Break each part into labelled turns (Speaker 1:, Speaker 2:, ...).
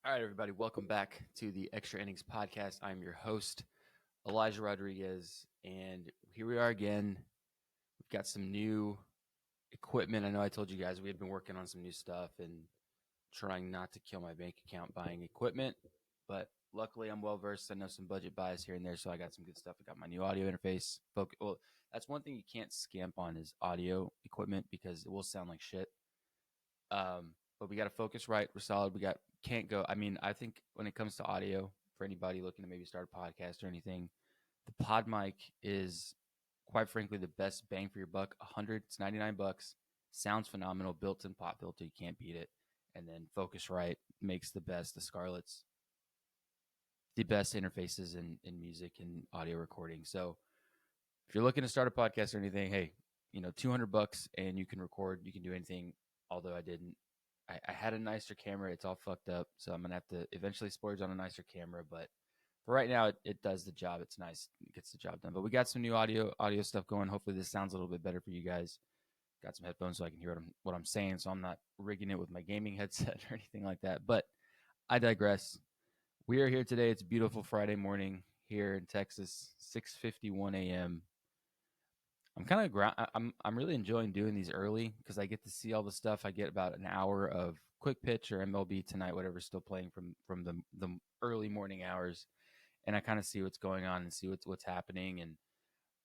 Speaker 1: All right, everybody, welcome back to the Extra Innings Podcast. I'm your host, Elijah Rodriguez, and here we are again. We've got some new equipment. I know I told you guys we had been working on some new stuff and trying not to kill my bank account buying equipment, but luckily I'm well versed. I know some budget buys here and there, so I got some good stuff. I got my new audio interface. Well, that's one thing you can't scamp on is audio equipment because it will sound like shit. But we got to focus right. We're solid. We got can't go. I mean, I think when it comes to audio, for anybody looking to maybe start a podcast or anything, the pod mic is quite frankly the best bang for your buck. 100, it's 99 bucks. Sounds phenomenal. Built-in pop filter, you can't beat it. And then Focusrite makes the best. The Scarlett's the best interfaces in music and audio recording. So if you're looking to start a podcast or anything, hey, 200 bucks and you can record. You can do anything. Although I didn't. I had a nicer camera. It's all fucked up. So I'm going to have to eventually splurge on a nicer camera. But for right now, it does the job. It's nice. It gets the job done. But we got some new audio stuff going. Hopefully this sounds a little bit better for you guys. Got some headphones so I can hear what I'm saying. So I'm not rigging it with my gaming headset or anything like that. But I digress. We are here today. It's a beautiful Friday morning here in Texas, 6:51 a.m. I'm really enjoying doing these early because I get to see all the stuff. I get about an hour of quick pitch or MLB tonight, whatever's still playing from the early morning hours, and I kind of see what's going on and see what's happening, and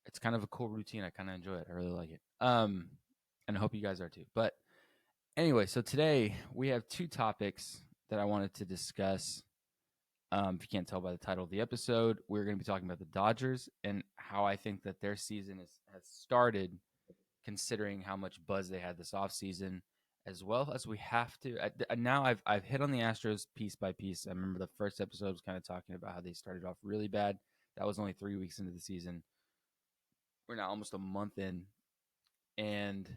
Speaker 1: it's kind of a cool routine. I kind of enjoy it. I really like it. And I hope you guys are too. But anyway, so today we have two topics that I wanted to discuss. If you can't tell by the title of the episode, we're going to be talking about the Dodgers and how I think that their season has started, considering how much buzz they had this offseason, as well as we have to. Now I've hit on the Astros piece by piece. I remember the first episode was kind of talking about how they started off really bad. That was only 3 weeks into the season. We're now almost a month in, and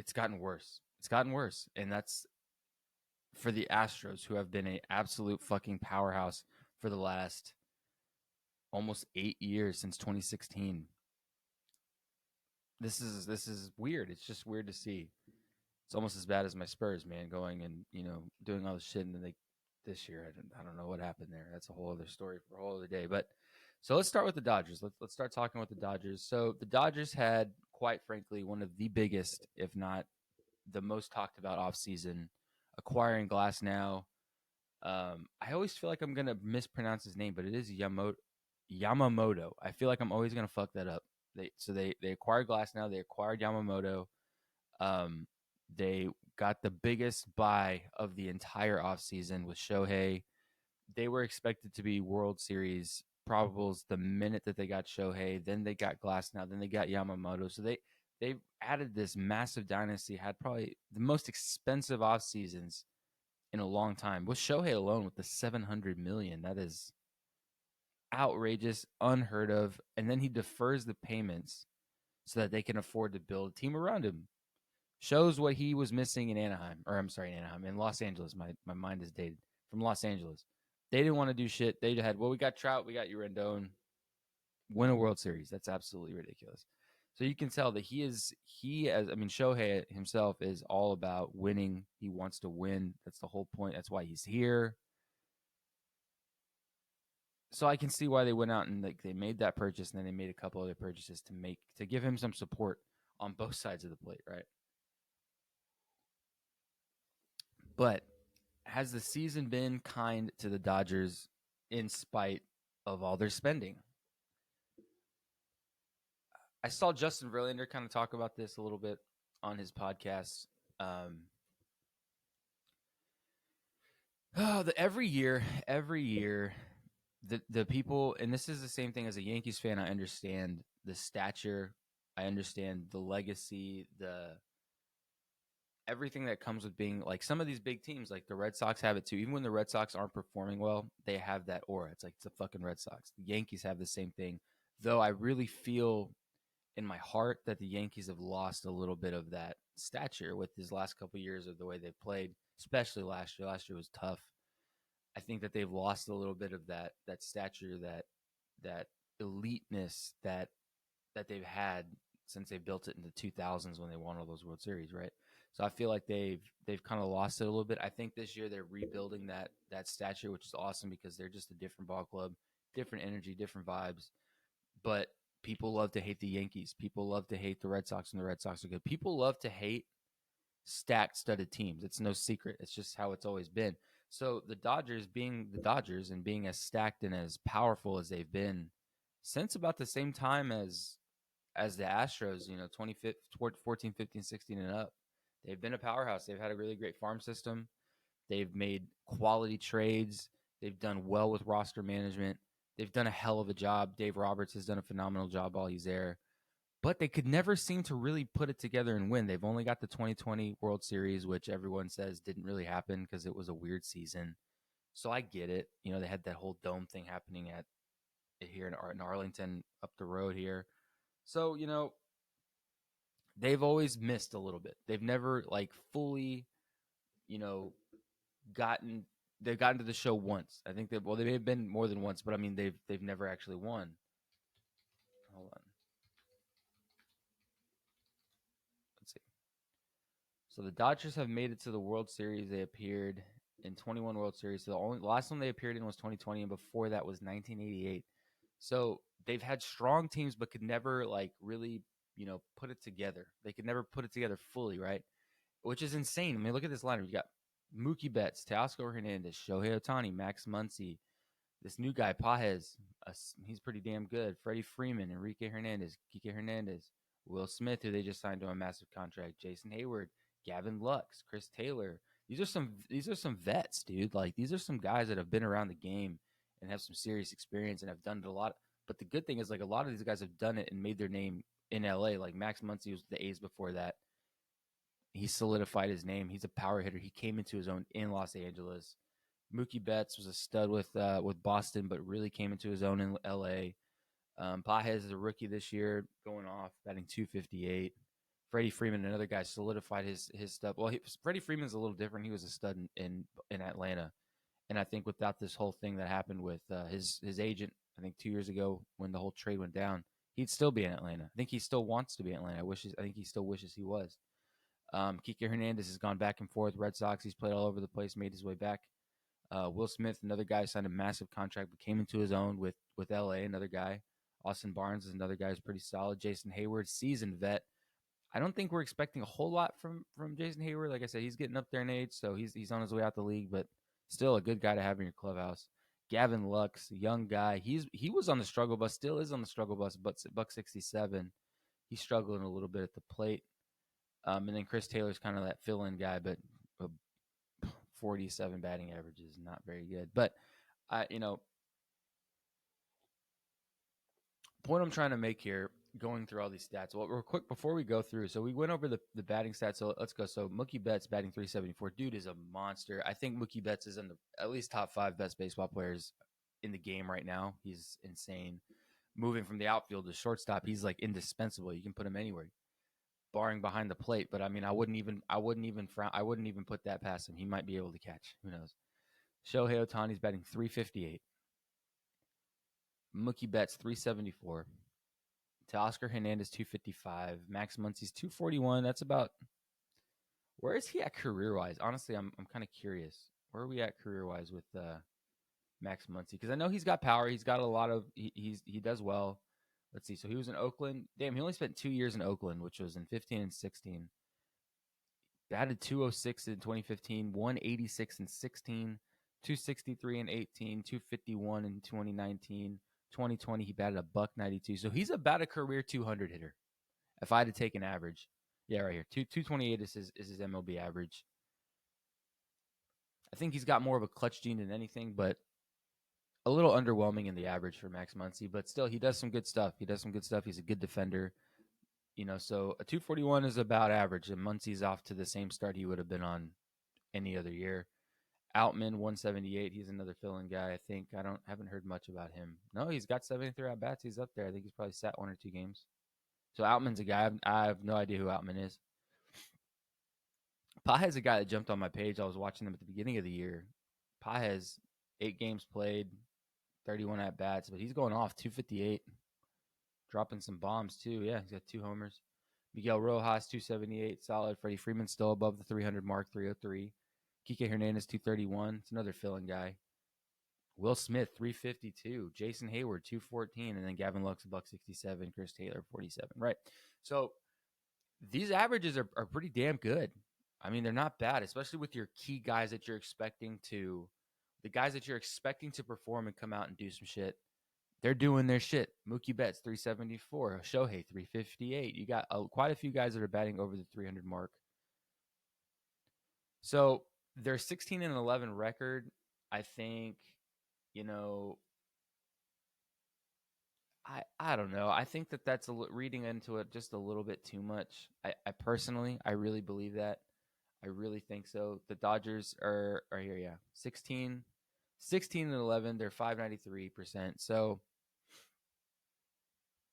Speaker 1: it's gotten worse. It's gotten worse, and that's for the Astros, who have been an absolute fucking powerhouse for the last almost 8 years since 2016. This is weird. It's just weird to see. It's almost as bad as my Spurs, man, going and doing all this shit, and then this year I don't know what happened there. That's a whole other story for a whole other day. But so let's start with the Dodgers. Let's start talking with the Dodgers. So the Dodgers had, quite frankly, one of the biggest, if not the most talked about offseason, acquiring Glass now. I always feel like I'm gonna mispronounce his name, but it is Yamamoto. I feel like I'm always gonna fuck that up. They acquired Glass now. They acquired Yamamoto. Um, they got the biggest buy of the entire offseason with Shohei. They were expected to be World Series probables the minute that they got Shohei. Then they got Glass now. Then they got Yamamoto. So they've added this massive dynasty. Had probably the most expensive off seasons in a long time. With Shohei alone, with the $700 million, that is outrageous, unheard of. And then he defers the payments so that they can afford to build a team around him. Shows what he was missing in Anaheim, or I'm sorry, in Anaheim, in Los Angeles. My mind is dated from Los Angeles. They didn't want to do shit. They had, well, we got Trout, we got Rendon, win a World Series. That's absolutely ridiculous. So you can tell that Shohei himself is all about winning. He wants to win. That's the whole point. That's why he's here. So I can see why they went out and they made that purchase, and then they made a couple other purchases to give him some support on both sides of the plate, right? But has the season been kind to the Dodgers in spite of all their spending? I saw Justin Verlander kind of talk about this a little bit on his podcast. Every year, the people, and this is the same thing as a Yankees fan. I understand the stature, I understand the legacy, the everything that comes with being like some of these big teams, like the Red Sox have it too. Even when the Red Sox aren't performing well, they have that aura. It's like it's the fucking Red Sox. The Yankees have the same thing, though. I really feel in my heart that the Yankees have lost a little bit of that stature with these last couple of years of the way they've played, especially last year. Last year was tough. I think that they've lost a little bit of that stature, that eliteness that they've had since they built it in the 2000s when they won all those World Series, right? So I feel like they've kind of lost it a little bit. I think this year they're rebuilding that stature, which is awesome because they're just a different ball club, different energy, different vibes. But people love to hate the Yankees. People love to hate the Red Sox, and the Red Sox are good. People love to hate stacked, studded teams. It's no secret. It's just how it's always been. So the Dodgers being the Dodgers and being as stacked and as powerful as they've been since about the same time as the Astros, 2014, 15, 16 and up. They've been a powerhouse. They've had a really great farm system. They've made quality trades. They've done well with roster management. They've done a hell of a job. Dave Roberts has done a phenomenal job while he's there. But they could never seem to really put it together and win. They've only got the 2020 World Series, which everyone says didn't really happen because it was a weird season. So I get it. They had that whole dome thing happening at here in Arlington up the road here. So, they've always missed a little bit. They've never like fully, you know, gotten they've gotten to the show once. I think they may have been more than once, but I mean they've never actually won. Hold on. Let's see. So the Dodgers have made it to the World Series. They appeared in 21 World Series. So the last one they appeared in was 2020, and before that was 1988. So they've had strong teams, but could never like really, put it together. They could never put it together fully, right? Which is insane. I mean, look at this lineup. You got Mookie Betts, Teoscar Hernandez, Shohei Ohtani, Max Muncy, this new guy, Pajes. He's pretty damn good. Freddie Freeman, Enrique Hernandez, Kike Hernandez, Will Smith, who they just signed to a massive contract, Jason Hayward, Gavin Lux, Chris Taylor. These are some vets, dude. Like these are some guys that have been around the game and have some serious experience and have done it a lot. But the good thing is, like a lot of these guys have done it and made their name in LA. Like Max Muncy was with the A's before that. He solidified his name. He's a power hitter. He came into his own in Los Angeles. Mookie Betts was a stud with Boston, but really came into his own in L.A. Pajes is a rookie this year, going off, batting 258. Freddie Freeman, another guy, solidified his stuff. Well, Freddie Freeman's a little different. He was a stud in Atlanta, and I think without this whole thing that happened with his agent, I think 2 years ago when the whole trade went down, he'd still be in Atlanta. I think he still wants to be in Atlanta. I think he still wishes he was. Kike Hernandez has gone back and forth. Red Sox, he's played all over the place, made his way back. Will Smith, another guy, signed a massive contract, but came into his own with LA. Another guy, Austin Barnes is another guy who's pretty solid. Jason Hayward, seasoned vet. I don't think we're expecting a whole lot from Jason Hayward. Like I said, he's getting up there in age, so he's on his way out the league, but still a good guy to have in your clubhouse. Gavin Lux, young guy. He was on the struggle bus, still is on the struggle bus, but buck 67. He's struggling a little bit at the plate. And then Chris Taylor's kind of that fill-in guy, but 47 batting average is not very good. But point I'm trying to make here, going through all these stats. Well, real quick before we go through, so we went over the batting stats. So let's go. So Mookie Betts batting 374. Dude is a monster. I think Mookie Betts is in the at least top 5 best baseball players in the game right now. He's insane. Moving from the outfield to shortstop, he's like indispensable. You can put him anywhere, barring behind the plate. But I mean, I wouldn't even put that past him. He might be able to catch. Who knows? Shohei Ohtani's batting 358. Mookie Betts 374. Teoscar Hernandez 255. Max Muncy's 241. That's about where is he at career wise? Honestly, I'm kind of curious. Where are we at career wise with Max Muncy? Because I know he's got power. He's got a lot of he does well. Let's see. So he was in Oakland. Damn, he only spent 2 years in Oakland, which was in 15 and 16. Batted 206 in 2015, 186 in 16, 263 in 18, 251 in 2019. 2020, he batted a buck 92. So he's about a career 200 hitter. If I had to take an average, yeah, right here, 228 is his MLB average. I think he's got more of a clutch gene than anything, but a little underwhelming in the average for Max Muncy. But still, he does some good stuff. He's a good defender. So a 241 is about average, and Muncy's off to the same start he would have been on any other year. Outman 178. He's another fill-in guy. I think haven't heard much about him. No, he's got 73 at bats. He's up there. I think he's probably sat 1 or 2 games. So Outman's a guy. I have no idea who Outman is. Pajes a guy that jumped on my page. I was watching them at the beginning of the year. Pajes 8 games played, 31 at bats, but he's going off 258, dropping some bombs too. Yeah, he's got 2 homers. Miguel Rojas, 278, solid. Freddie Freeman still above the 300 mark, 303. Kike Hernandez, 231. It's another fill-in guy. Will Smith, 352. Jason Hayward, 214. And then Gavin Lux, $167. Chris Taylor, 47. Right. So these averages are pretty damn good. I mean, they're not bad, especially with your key guys that you're expecting to, the guys that you're expecting to perform and come out and do some shit. They're doing their shit. Mookie Betts, 374. Shohei, 358. You got quite a few guys that are batting over the 300 mark. So their 16-11 record, I think, you know, I don't know. I think that's reading into it just a little bit too much. I personally, I really believe that. I really think so. The Dodgers are here, yeah. 16-11, they're 593%. So,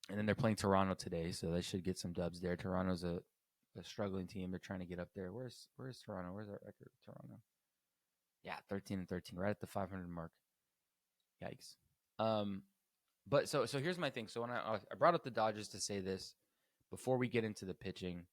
Speaker 1: and then they're playing Toronto today, so they should get some dubs there. Toronto's a struggling team. They're trying to get up there. Where's Toronto? Where's that record? Toronto. Yeah, 13-13, right at the 500 mark. Yikes. But so here's my thing. So when I brought up the Dodgers to say this before we get into the pitching,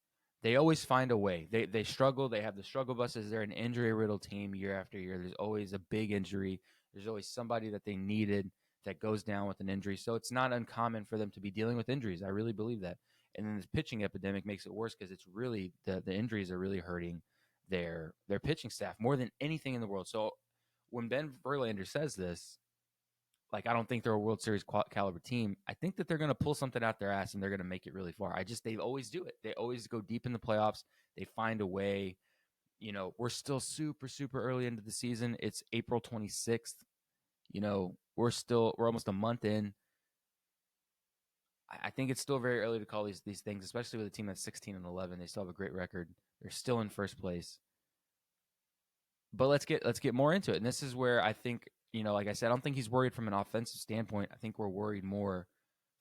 Speaker 1: they always find a way. They struggle. They have the struggle buses. They're an injury-riddled team year after year. There's always a big injury. There's always somebody that they needed that goes down with an injury. So it's not uncommon for them to be dealing with injuries. I really believe that. And then this pitching epidemic makes it worse because it's really the injuries are really hurting their pitching staff more than anything in the world. So when Ben Verlander says this, like, I don't think they're a World Series caliber team. I think that they're going to pull something out their ass and they're going to make it really far. They always do it. They always go deep in the playoffs. They find a way. You know, we're still super, super early into the season. It's April 26th. You know, we're almost a month in. I think it's still very early to call these things, especially with a team that's 16-11. They still have a great record. They're still in first place. But let's get more into it. And this is where I think, you know, like I said, I don't think he's worried from an offensive standpoint. I think we're worried more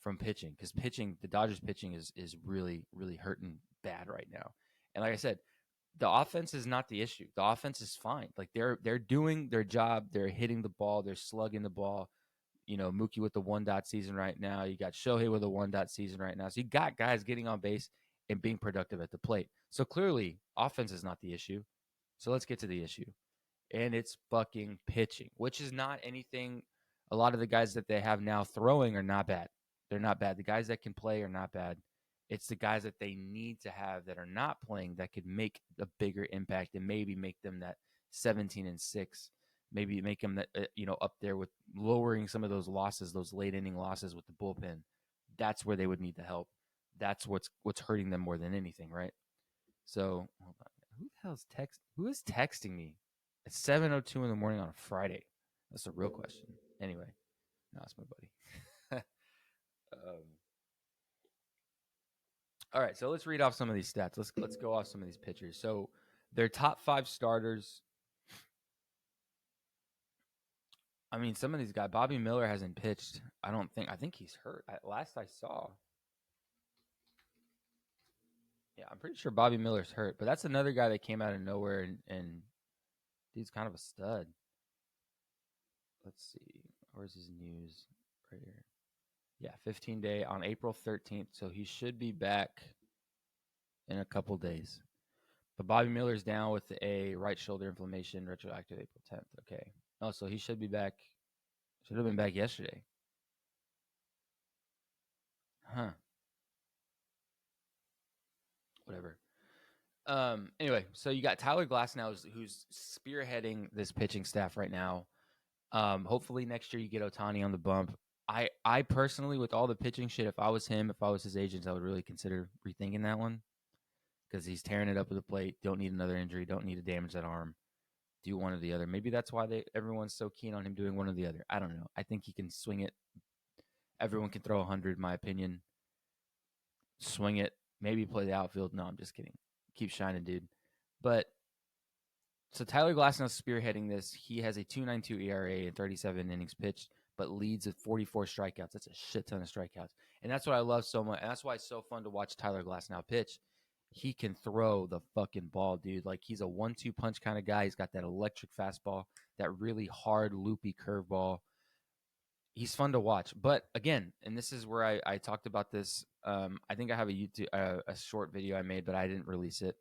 Speaker 1: from pitching because the Dodgers pitching is really, really hurting bad right now. And like I said, the offense is not the issue. The offense is fine. Like they're doing their job. They're hitting the ball. They're slugging the ball. You know, Mookie with the 1-dot season right now. You got Shohei with a 1-dot season right now. So you got guys getting on base and being productive at the plate. So clearly, offense is not the issue. So let's get to the issue. And it's fucking pitching, which is not anything. A lot of the guys that they have now throwing are not bad. They're not bad. The guys that can play are not bad. It's the guys that they need to have that are not playing that could make a bigger impact and maybe make them that 17-6. Maybe make them that up there with lowering some of those losses, those late inning losses with the bullpen. That's where they would need the help. That's what's hurting them more than anything, right? So hold on. Who is texting me? It's 7:02 in the morning on a Friday. That's a real question. Anyway, no, it's my buddy. All right, so let's read off some of these stats. Let's go off some of these pitchers. So their top 5 starters. I mean, some of these guys. Bobby Miller hasn't pitched. I think he's hurt. Last I saw. Yeah, I'm pretty sure Bobby Miller's hurt. But that's another guy that came out of nowhere and dude's kind of a stud. Let's see. Where's his news? Right here. Yeah, 15-day on April 13th. So he should be back in a couple days. But Bobby Miller's down with a right shoulder inflammation, retroactive April 10th. Okay. Oh, so he should be back. Should have been back yesterday. Huh. Whatever. Anyway, so you got Tyler Glasnow who's spearheading this pitching staff right now. Hopefully next year you get Ohtani on the bump. I personally, with all the pitching shit, if I was him, if I was his agents, I would really consider rethinking that one because he's tearing it up at the plate. Don't need another injury. Don't need to damage that arm. Do one or the other. Maybe that's why everyone's so keen on him doing one or the other. I don't know. I think he can swing it. Everyone can throw 100, in my opinion. Swing it. Maybe play the outfield. No, I'm just kidding. Keep shining, dude. But so Tyler Glasnow's spearheading this. He has a 2.92 ERA and 37 innings pitched, but leads with 44 strikeouts. That's a shit ton of strikeouts. And that's what I love so much. And that's why it's so fun to watch Tyler Glasnow pitch. He can throw the fucking ball, dude. Like, he's a 1-2 punch kind of guy. He's got that electric fastball, that really hard, loopy curveball. he's fun to watch. But again, and this is where I talked about this. I think I have a YouTube a short video I made, but I didn't release it.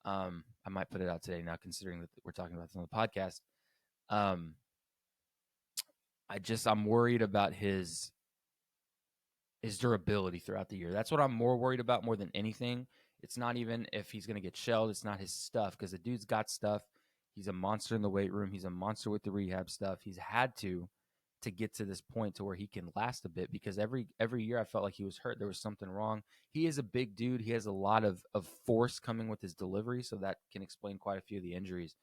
Speaker 1: I might put it out today now, considering that we're talking about this on the podcast. Um, I'm worried about his durability throughout the year. That's what I'm more worried about more than anything. It's not even if he's going to get shelled. It's not his stuff, because the dude's got stuff. He's a monster in the weight room. He's a monster with the rehab stuff. He's had to get to this point to where he can last a bit, because every year I felt like he was hurt. There was something wrong. He is a big dude. He has a lot of force coming with his delivery, so that can explain quite a few of the injuries.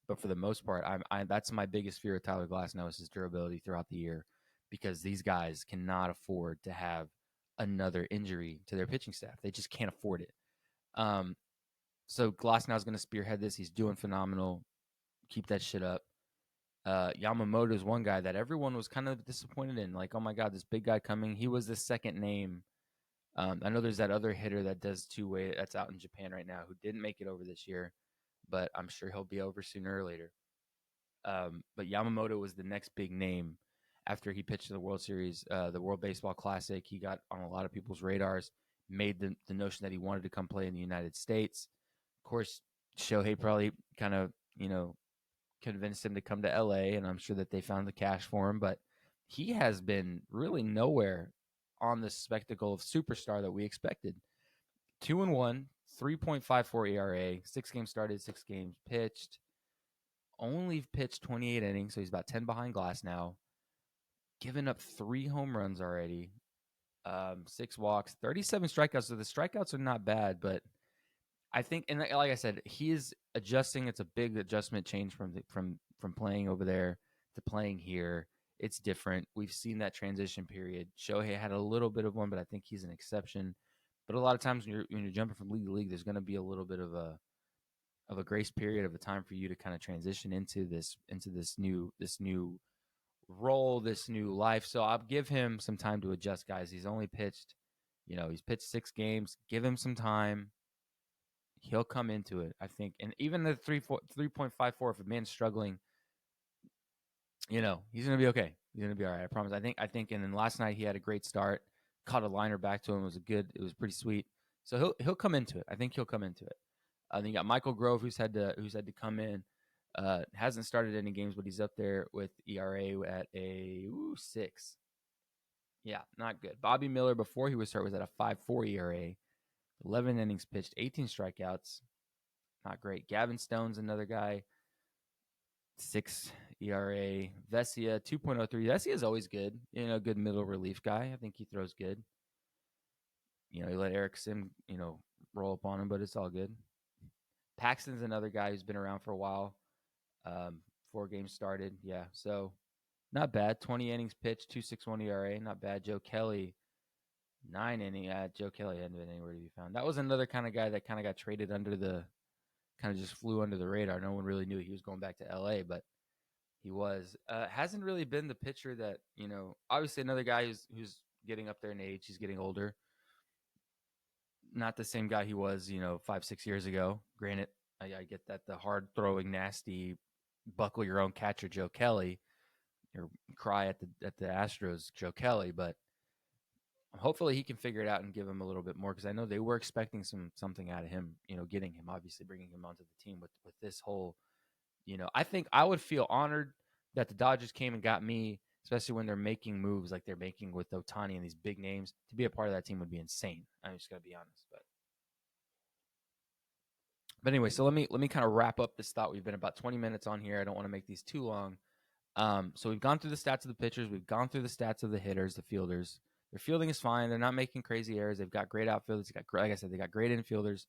Speaker 1: But for the most part, that's my biggest fear of Tyler Glasnow, is his durability throughout the year, because these guys cannot afford to have another injury to their pitching staff. They just can't afford it. So Glasnow is going to spearhead this. He's doing phenomenal. Keep that shit up. Yamamoto is one guy that everyone was kind of disappointed in. Like, oh my God, this big guy coming. He was the second name. I know there's that other hitter that does two-way that's out in Japan right now who didn't make it over this year, but I'm sure he'll be over sooner or later. But Yamamoto was the next big name after he pitched in the World Series, the World Baseball Classic. He got on a lot of people's radars, made the notion that he wanted to come play in the United States. Of course, Shohei probably kind of, convinced him to come to LA, and I'm sure that they found the cash for him, but he has been really nowhere on the spectacle of superstar that we expected. 2-1, 3.54 ERA, 6 games started, 6 games pitched. Only pitched 28 innings, so he's about 10 behind Glass now. Given up 3 home runs already, 6 walks, 37 strikeouts. So the strikeouts are not bad, but I think, and like I said, he is adjusting. It's a big adjustment change from playing over there to playing here. It's different. We've seen that transition period. Shohei had a little bit of one, but I think he's an exception. But a lot of times when you're jumping from league to league, there's going to be a little bit of a grace period of a time for you to kind of transition into this new role, this new life. So I'll give him some time to adjust, guys. He's only pitched, he's pitched 6 games. Give him some time. He'll come into it, I think. And even the 3.54, if a man's struggling, he's going to be okay. He's going to be all right. I promise. I think. And then last night he had a great start, caught a liner back to him. It was pretty sweet. So he'll come into it. I think he'll come into it. Then you got Michael Grove, who's had to come in. Hasn't started any games, but he's up there with ERA at a 6. Yeah, not good. Bobby Miller, before he was hurt, was at a 5.4 ERA, 11 innings pitched, 18 strikeouts. Not great. Gavin Stone's another guy, 6 ERA. Vesia, 2.03. Vesia is always good. Good middle relief guy. I think he throws good. He let Eric Sim, roll up on him, but it's all good. Paxton's another guy who's been around for a while. 4 games started. Yeah, so not bad. 20 innings pitched, 2.61 ERA. Not bad. Joe Kelly, 9 innings. Joe Kelly hadn't been anywhere to be found. That was another kind of guy that kind of got traded kind of just flew under the radar. No one really knew he was going back to LA, but he was. Hasn't really been the pitcher that, obviously another guy who's getting up there in age. He's getting older. Not the same guy he was, 5-6 years ago. Granted, I get that the hard throwing, nasty, buckle your own catcher Joe Kelly, or cry at the Astros Joe Kelly, but hopefully he can figure it out and give him a little bit more, because I know they were expecting something out of him. Getting him, obviously bringing him onto the team with this whole. I think I would feel honored that the Dodgers came and got me, especially when they're making moves like they're making with Ohtani and these big names. To be a part of that team would be insane. I'm just gonna be honest, but anyway, so let me kind of wrap up this thought. We've been about 20 minutes on here. I don't want to make these too long. So we've gone through the stats of the pitchers. We've gone through the stats of the hitters, the fielders. Their fielding is fine. They're not making crazy errors. They've got great outfielders. Like I said, they got great infielders.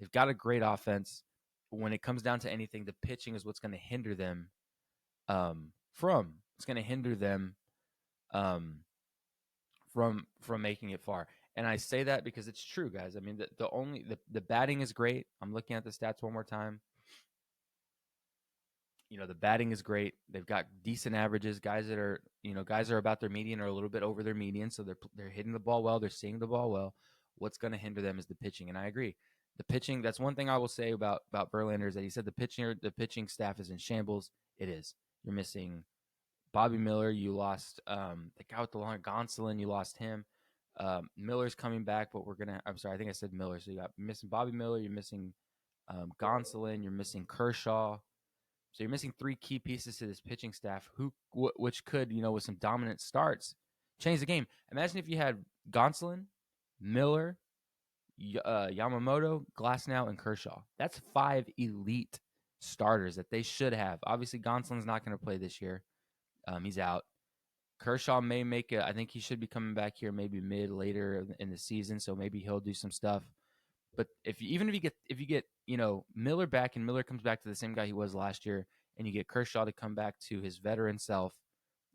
Speaker 1: They've got a great offense. When it comes down to anything, the pitching is what's going to hinder them It's going to hinder them from making it far. And I say that because it's true, guys. I mean, the batting is great. I'm looking at the stats one more time. The batting is great. They've got decent averages. Guys that are, guys are about their median or a little bit over their median. So they're hitting the ball well. They're seeing the ball well. What's going to hinder them is the pitching. And I agree. The pitching, that's one thing I will say about Verlander, is that he said the pitching staff is in shambles. It is. You're missing Bobby Miller, you lost the guy with the long Gonsolin, you lost him. Miller's coming back, but I'm sorry, I think I said Miller. So you're missing Bobby Miller, you're missing Gonsolin, you're missing Kershaw. So you're missing three key pieces to this pitching staff, which could, with some dominant starts, change the game. Imagine if you had Gonsolin, Miller, Yamamoto, Glasnow, and Kershaw. That's 5 elite starters that they should have. Obviously, Gonsolin's not going to play this year. He's out. Kershaw may make it. I think he should be coming back here maybe later in the season, so maybe he'll do some stuff. But if you get Miller back and Miller comes back to the same guy he was last year, and you get Kershaw to come back to his veteran self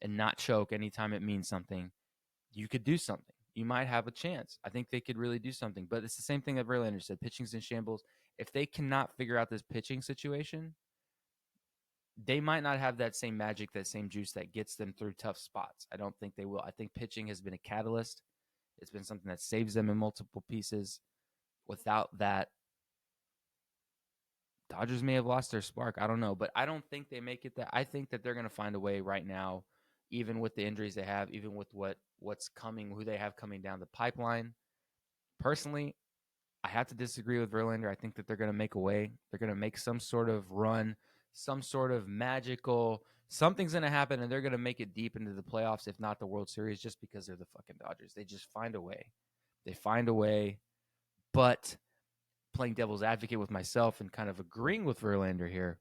Speaker 1: and not choke anytime it means something, you could do something. You might have a chance. I think they could really do something. But it's the same thing that Verlander said. Pitching's in shambles. If they cannot figure out this pitching situation, they might not have that same magic, that same juice that gets them through tough spots. I don't think they will. I think pitching has been a catalyst. It's been something that saves them in multiple pieces. Without that, Dodgers may have lost their spark. I don't know. But I don't think they make it that. I think that they're going to find a way right now, even with the injuries they have, even with what's coming, who they have coming down the pipeline. Personally, I have to disagree with Verlander. I think that they're going to make a way. They're going to make some sort of run, some sort of magical, something's going to happen, and they're going to make it deep into the playoffs, if not the World Series, just because they're the fucking Dodgers. They just find a way. They find a way. But playing devil's advocate with myself and kind of agreeing with Verlander here,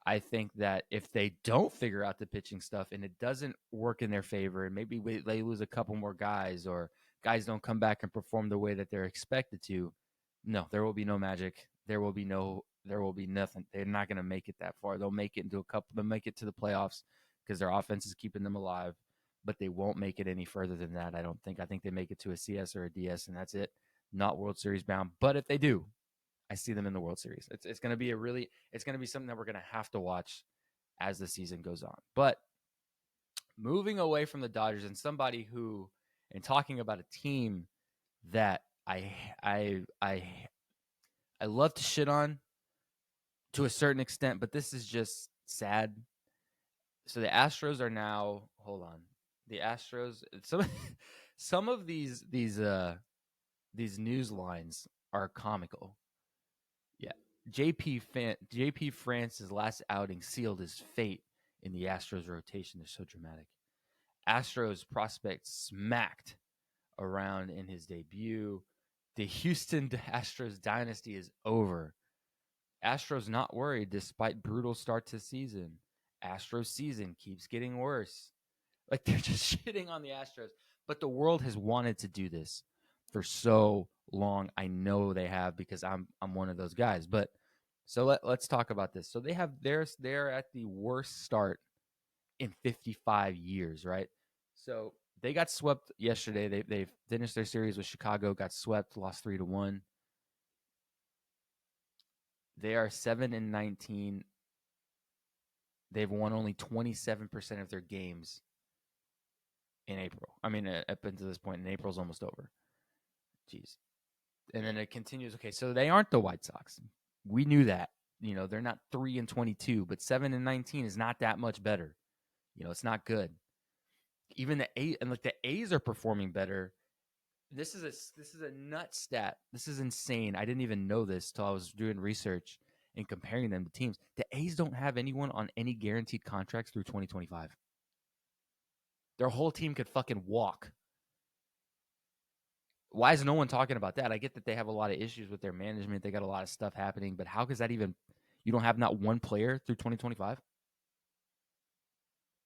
Speaker 1: I think that if they don't figure out the pitching stuff and it doesn't work in their favor, and maybe they lose a couple more guys, or guys don't come back and perform the way that they're expected to, no, there will be no magic. There will be nothing. They're not going to make it that far. They'll make it they'll make it to the playoffs because their offense is keeping them alive, but they won't make it any further than that. I don't think. I think they make it to a CS or a DS, and that's it. Not World Series bound. But if they do, I see them in the World Series. It's going to be it's going to be something that we're going to have to watch as the season goes on. But moving away from the Dodgers, and somebody who, and talking about a team that I love to shit on to a certain extent, but this is just sad. So the Astros are now, hold on. The Astros, some of these news lines are comical. Yeah. JP France's last outing sealed his fate in the Astros rotation. They're so dramatic. Astros prospect smacked around in his debut. The Houston Astros dynasty is over. Astros not worried despite brutal start to season. Astros season keeps getting worse. Like, they're just shitting on the Astros. But the world has wanted to do this for so long. I know they have, because I'm one of those guys. But so let's talk about this. So they're at the worst start in 55 years, right? So they got swept yesterday. They finished their series with Chicago, got swept, lost 3-1. They are 7-19. They've won only 27% of their games in April. I mean, up until this point, and April's almost over. Jeez. And then it continues. Okay, so they aren't the White Sox. We knew that. They're not 3-22, but 7-19 is not that much better. It's not good. Even the A's are performing better. This is a nut stat. This is insane. I didn't even know this till I was doing research and comparing them to teams. The A's don't have anyone on any guaranteed contracts through 2025. Their whole team could fucking walk. Why is no one talking about that? I get that they have a lot of issues with their management. They got a lot of stuff happening, but how is that even? You don't have not one player through 2025?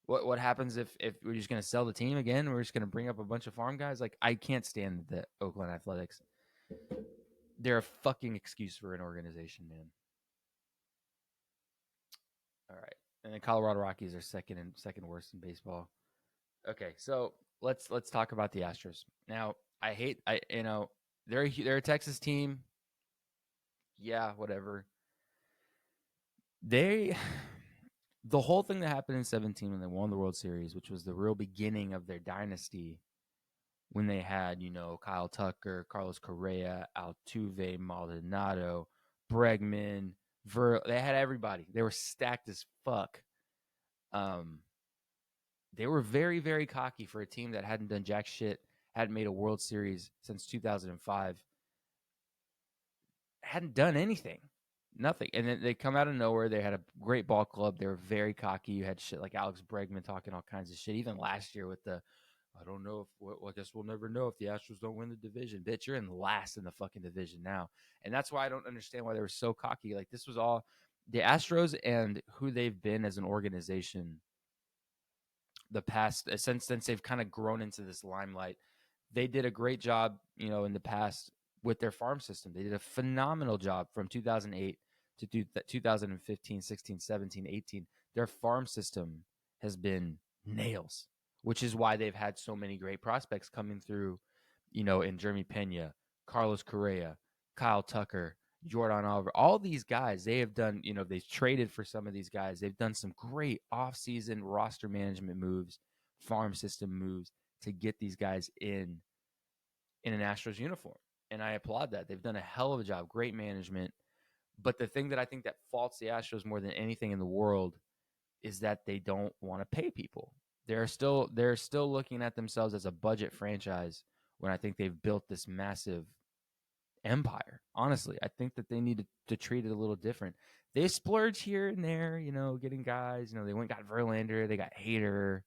Speaker 1: What happens if we're just going to sell the team again? We're just going to bring up a bunch of farm guys? Like, I can't stand the Oakland Athletics. They're a fucking excuse for an organization, man. All right. And the Colorado Rockies are second worst in baseball. Okay, so let's talk about the Astros. Now, they're a Texas team. Yeah, whatever. The whole thing that happened in 2017 when they won the World Series, which was the real beginning of their dynasty, when they had, Kyle Tucker, Carlos Correa, Altuve, Maldonado, Bregman, they had everybody. They were stacked as fuck. They were very, very cocky for a team that hadn't done jack shit, hadn't made a World Series since 2005, hadn't done anything, nothing. And then they come out of nowhere. They had a great ball club. They were very cocky. You had shit like Alex Bregman talking all kinds of shit. Even last year with the, I don't know if, well, I guess we'll never know if the Astros don't win the division. Bitch, you're in last in the fucking division now. And that's why I don't understand why they were so cocky. Like, this was all the Astros and who they've been as an organization the past since they've kind of grown into this limelight. They did a great job, in the past with their farm system. They did a phenomenal job from 2008 to 2015, 16, 17, 18. Their farm system has been nails, which is why they've had so many great prospects coming through, in Jeremy Pena, Carlos Correa, Kyle Tucker, Jordan Oliver, all these guys, they have done, they've traded for some of these guys. They've done some great offseason roster management moves, farm system moves to get these guys in an Astros uniform. And I applaud that. They've done a hell of a job, great management. But the thing that I think that faults the Astros more than anything in the world is that they don't want to pay people. They're still looking at themselves as a budget franchise when I think they've built this massive empire. Honestly, I think that they need to treat it a little different. They splurge here and there, getting guys. They went and got Verlander, they got Hader,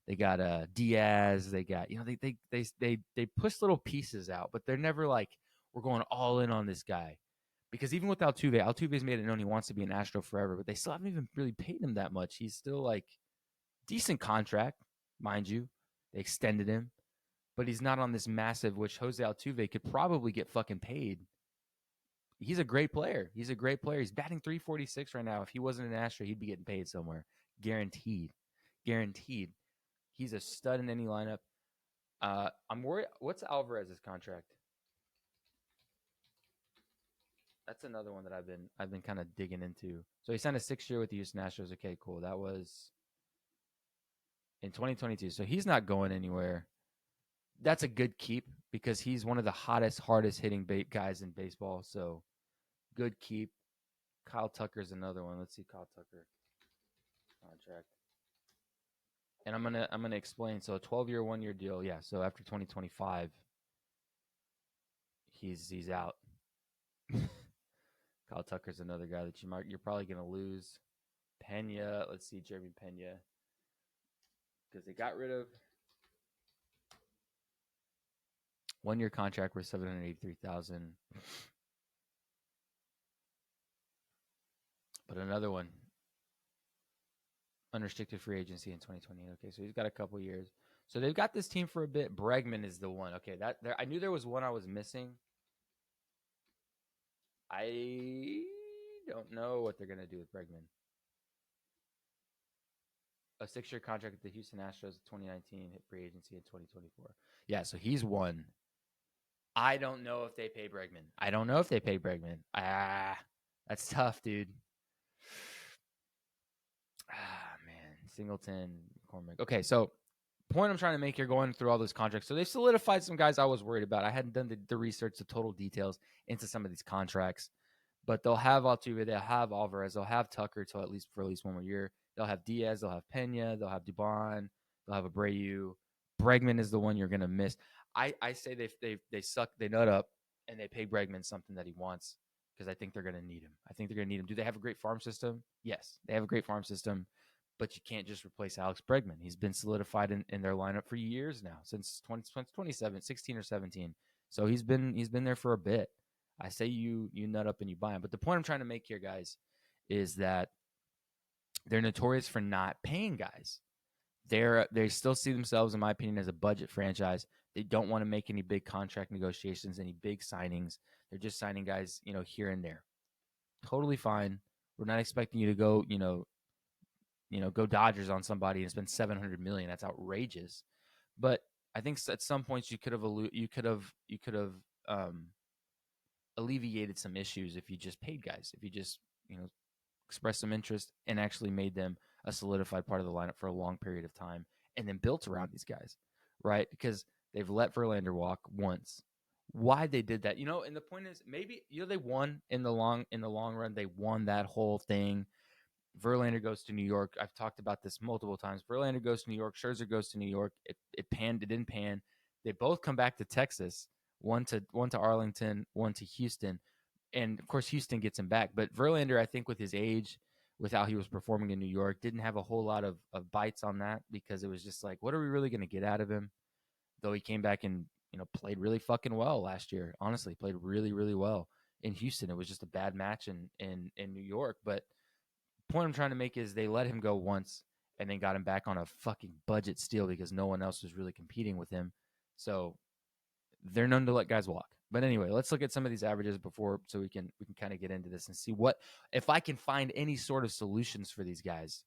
Speaker 1: they got Diaz, they got they push little pieces out, but they're never like, we're going all in on this guy. Because even with Altuve's made it known he wants to be an Astro forever, but they still haven't even really paid him that much. He's still like decent contract, mind you. They extended him, but he's not on this massive, which Jose Altuve could probably get fucking paid. He's a great player. He's batting 346 right now. If he wasn't an Astro, he'd be getting paid somewhere. Guaranteed. Guaranteed. He's a stud in any lineup. I'm worried. What's Alvarez's contract? That's another one that I've been kind of digging into. So he signed a 6-year with the Houston Astros. Okay, cool. That was in 2022. So he's not going anywhere. That's a good keep because he's one of the hardest hitting guys in baseball. So good keep. Kyle Tucker's another one. Let's see Kyle Tucker contract. And I'm gonna explain. So a 12-year, 1-year deal. Yeah. So after 2025, he's out. Kyle Tucker's another guy that you're probably gonna lose. Pena. Let's see Jeremy Pena because they got rid of 1-year contract worth $783,000. But another one, unrestricted free agency in 2020. Okay, so he's got a couple years. So they've got this team for a bit. Bregman is the one. Okay, I knew there was one I was missing. I don't know what they're gonna do with Bregman. A 6-year contract with the Houston Astros in 2019, hit free agency in 2024. Yeah, so he's one. I don't know if they pay Bregman. That's tough, dude. Man. Singleton, McCormick. Okay, so point I'm trying to make here going through all those contracts. So they've solidified some guys I was worried about. I hadn't done the research, the total details into some of these contracts. But they'll have Altuve, they'll have Alvarez, they'll have Tucker for at least 1 more year. They'll have Diaz, they'll have Pena, they'll have Dubon, they'll have Abreu. Bregman is the one you're gonna miss. I say they suck, they nut up, and they pay Bregman something that he wants because I think they're gonna need him. Do they have a great farm system? Yes, they have a great farm system, but you can't just replace Alex Bregman. He's been solidified in their lineup for years now, since 16 or 17. So he's been there for a bit. I say you nut up and you buy him. But the point I'm trying to make here, guys, is that they're notorious for not paying guys. They still see themselves, in my opinion, as a budget franchise. They don't want to make any big contract negotiations, any big signings. They're just signing guys, here and there. Totally fine. We're not expecting you to go, go Dodgers on somebody and spend $700 million. That's outrageous. But I think at some points you could have alleviated some issues if you just paid guys, if you just expressed some interest and actually made them a solidified part of the lineup for a long period of time, and then built around these guys, right? Because they've let Verlander walk once. Why they did that, and the point is maybe they won in the long run. They won that whole thing. Verlander goes to New York. I've talked about this multiple times. Verlander goes to New York. Scherzer goes to New York. It panned. It didn't pan. They both come back to Texas. One to Arlington. One to Houston. And of course, Houston gets him back. But Verlander, I think, with his age, with how he was performing in New York, didn't have a whole lot of bites on that because it was just like, what are we really going to get out of him? Though he came back and played really fucking well last year. Honestly, played really really well in Houston. It was just a bad match in New York. But the point I'm trying to make is they let him go once and then got him back on a fucking budget steal because no one else was really competing with him. So they're known to let guys walk. But anyway, let's look at some of these averages before so we can kind of get into this and see what if I can find any sort of solutions for these guys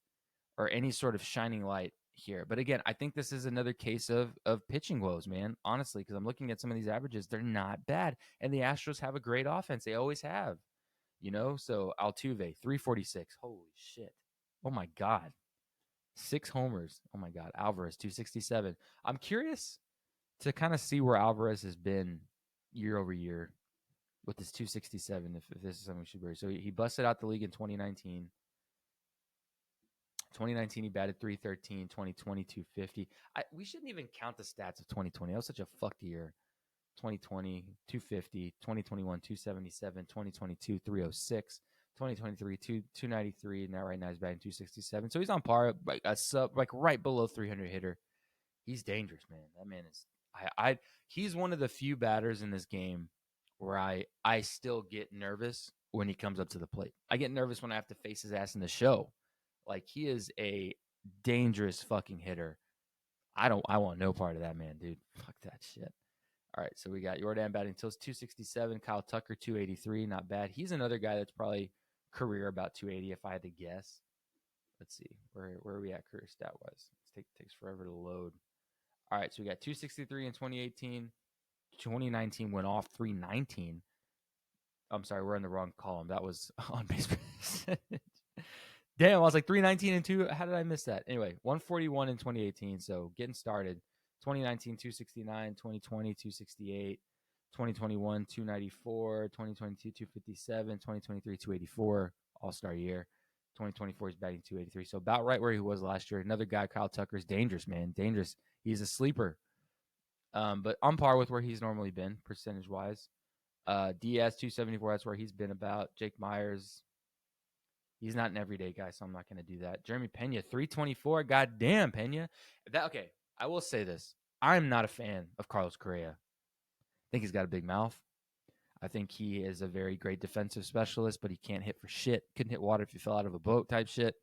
Speaker 1: or any sort of shining light here. But again, I think this is another case of pitching woes, man. Honestly, because I'm looking at some of these averages, they're not bad. And the Astros have a great offense. They always have. So Altuve, 346. Holy shit. Oh my God. 6 homers. Oh my God. Alvarez, 267. I'm curious to kind of see where Alvarez has been year over year with this 267, if this is something we should worry. So he busted out the league in 2019. 2019, he batted 313. 2020, 250. We shouldn't even count the stats of 2020. That was such a fucked year. 2020, 250. 2021, 277. 2022, 306. 2023, 293. And right now he's batting 267. So he's on par, like a sub, like right below 300 hitter. He's dangerous, man. That man is. He's one of the few batters in this game where I still get nervous when he comes up to the plate. I get nervous when I have to face his ass in the show. Like, he is a dangerous fucking hitter. I want no part of that, man, dude. Fuck that shit. All right, so we got Jordan batting till 267, Kyle Tucker 283, not bad. He's another guy that's probably career about 280 if I had to guess. Let's see where are we at career stat wise. Takes forever to load. All right, so we got 263 in 2018. 2019 went off 319. I'm sorry, we're in the wrong column. That was on base percentage. Damn, I was like 319 and 2. How did I miss that? Anyway, 141 in 2018. So getting started. 2019, 269. 2020, 268. 2021, 294. 2022, 257. 2023, 284. All-star year. 2024 is batting 283. So about right where he was last year. Another guy, Kyle Tucker, is dangerous, man. Dangerous. He's a sleeper. But on par with where he's normally been, percentage-wise. Diaz, 274. That's where he's been about. Jake Myers, he's not an everyday guy, so I'm not going to do that. Jeremy Pena, 324. Goddamn, Pena. Okay, I will say this. I'm not a fan of Carlos Correa. I think he's got a big mouth. I think he is a very great defensive specialist, but he can't hit for shit. Couldn't hit water if you fell out of a boat type shit.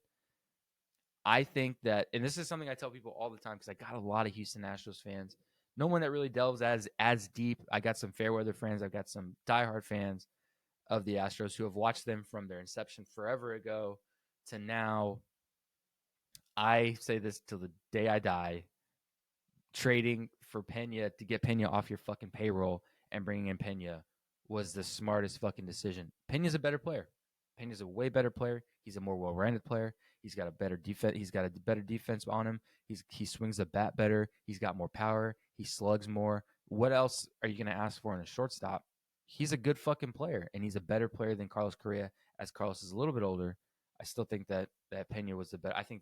Speaker 1: I think that, and this is something I tell people all the time because I got a lot of Houston Astros fans. No one that really delves as deep. I got some fair weather fans. I've got some diehard fans of the Astros who have watched them from their inception forever ago to now. I say this till the day I die. Trading for Pena to get Pena off your fucking payroll and bringing in Pena was the smartest fucking decision. Pena's a better player. Pena's a way better player. He's a more well-rounded player. He's got a better defense. He's got a better defense on him. He swings the bat better. He's got more power. He slugs more. What else are you going to ask for in a shortstop? He's a good fucking player, and he's a better player than Carlos Correa. As Carlos is a little bit older, I still think that Pena was the better. I think